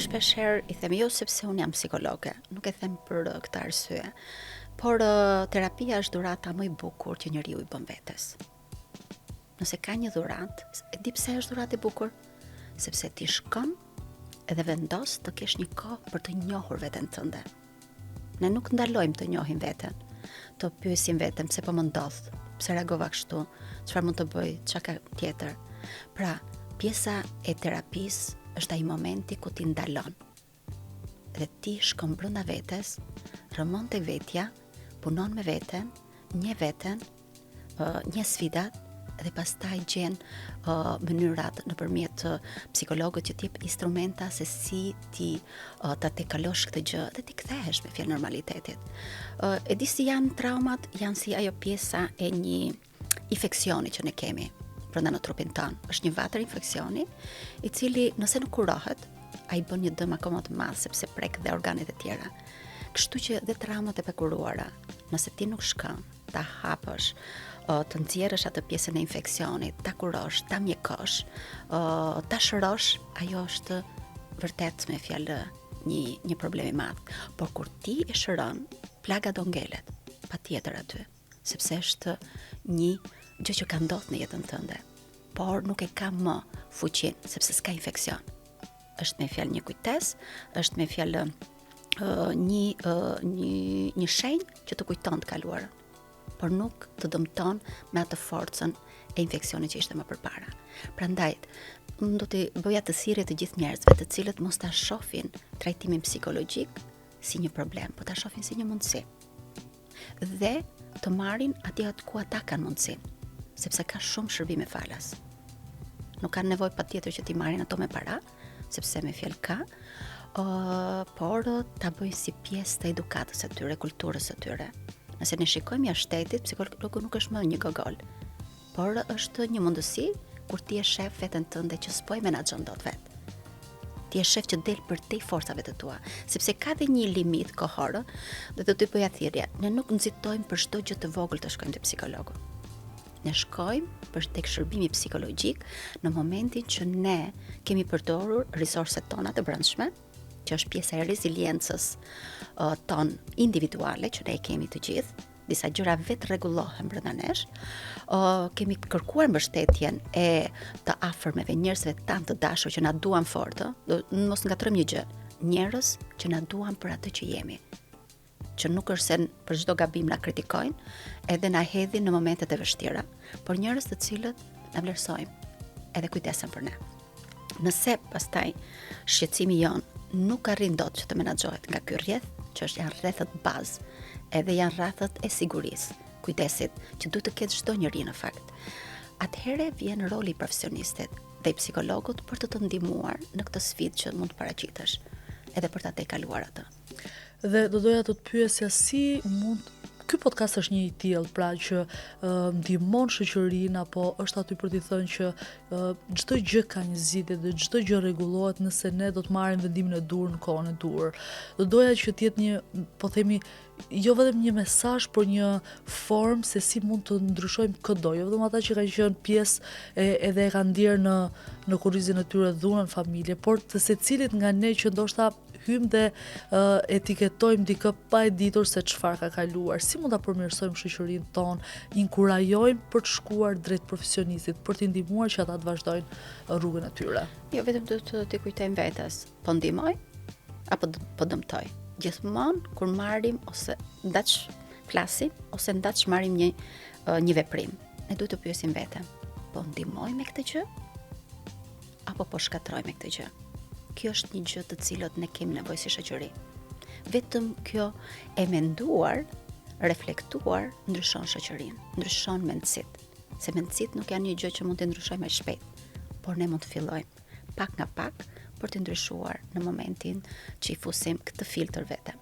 shpeshherë i them jo sepse unë jam psikologe, nuk e them për këtë arsye, por terapia është dhurata më e bukur që njeriu i bën vetes. Nëse ka një dhuratë, e di pse është dhuratë e bukur? Sepse ti shkon edhe vendos të kesh një kohë për të njohur veten tënde. Ne nuk ndalojmë të njohim veten, të pyesim veten pse po më ndodh, pse reagova kështu, çfarë mund të bëj, çka ka tjetër. Pra, pjesa e terapisë është ai momenti ku ti ndalon. Dhe ti shkon brenda vetes, rëmon tek vetja, punon me veten, një sfidat dhe pastaj gjen mënyrat nëpërmjet psikologët që t'jep instrumenta se si ti ta tejkalosh këtë gjë dhe ti kthehesh me fjalë normalitetit. E di si janë traumat, janë si ajo pjesa e një infeksioni që ne kemi brenda në trupin tonë. Është një vatër infeksioni i cili nëse nuk kurohet, ai bën një dëm akoma të madh sepse prek dhe organet e tjera. Kështu që dhe traumat e pakuruara, nëse ti nuk shkon, ta hapësh, të nxjerrësh atë pjesën e infeksionit, ta kurosh, ta mjekosh, ta shërosh, ajo është vërtet me fjalë një problem i madh. Por kur ti e shëron, plaga do ngelet, patjetër aty, sepse është një gjë që ka ndodhur në jetën tënde, por nuk e ka më fuqinë sepse s'ka infeksion. Është me fjalë një kujtesë, është me fjalë një shenjë që të kujton të kaluarën, por nuk të dëmton me atë forcën e infeksionit që ishte më përpara. Prandaj, unë do të bëja të thirrje të gjithë njerëzve të cilët mos ta shohin trajtimin psikologjik si një problem, por ta shohin si një mundësi. Dhe të marrin atje ku ata kanë mundësinë, sepse ka shumë shërbime falas. Nuk kanë nevojë patjetër që ti marrin ato me para, sepse me fjalë ka, por ta bëjnë si pjesë të edukatës së tyre, kulturës së tyre. Nëse ne shikojmë jashtë shtetit, psikologu nuk është më një gogol, por është një mundësi kur ti je shef veten tënde që s'po e menaxhon dot vet. Ti je shef që del përtej forcave të tua, sepse ka dhe një limit kohor, dhe do të bëja thirrje. Ne nuk nxitojmë për çdo gjë të vogël të shkojmë te psikologu. Ne shkojmë për tek shërbimi psikologjik në momentin që ne kemi përdorur risorset tona të brendshme, që është pjesa e reziliencës ton individuale që ne e kemi të gjithë, disa gjëra vetë rregullohen brenda nesh, kemi kërkuar mbështetjen e të afërmeve, njerëzve tan të dashur që na duan fort, mos ngatrojmë një gjë, njerëz që na duan për atë që jemi, që nuk është se për çdo gabim na kritikojnë, edhe na hedhin në momentet e vështira, por njerëz të cilët na vlerësojnë edhe kujdesen për ne. Nëse pastaj shqetësimi jon nuk arrin dot që të menaxhohet nga ky rreth, që janë rrethët bazë, edhe janë rrethët e sigurisë, kujdesit që duhet të ketë çdo njeri në fakt. Atëherë vjen roli i profesionistit dhe i psikologut për të ndihmuar në këtë sfidë që mund të paraqitesh, edhe për ta tejkaluar atë. Dhe do doja të të pyesja si mund. Ky podcast është një i tillë, pra që ndihmon shoqërinë apo është aty për t'i thënë që çdo gjë ka një zgjidhje dhe çdo gjë rregullohet nëse ne do të marrim vendimin e dur në kohën e dur. Do doja që të jetë një, po themi, jo vetëm një mesazh, por një formë se si mund të ndryshojmë çdo, jo vetëm ata që kanë qenë pjesë edhe e kanë ndier në kurrizin e tyre dhunën familje, por të secilit nga ne që ndoshta hym dhe etiketojmë dikë pa e ditur se çfarë ka kaluar. Si mund ta përmirësojmë shoqërinë tonë, inkurajojmë për të shkuar drejt profesionistit, për t'i ndihmuar që ata të vazhdojnë rrugën e tyre. Jo vetëm të t'i kujtojmë vetes, po ndihmoj apo po dëmtoj. Gjithmonë kur marrim ose ndaç flasim ose ndaç marrim një veprim, ne duhet të pyesim veten, po ndihmoj me këtë gjë apo po shkatroj me këtë gjë? Kjo është një gjë të cilët ne kemi nevojë si shoqëri. Vetëm kjo e menduar, reflektuar, ndryshon shoqërinë, ndryshon mendësitë. Se mendësitë nuk janë një gjë që mund të ndryshojmë më shpejt, por ne mund të fillojmë pak nga pak për të ndryshuar në momentin që i fusim këtë filtr vete.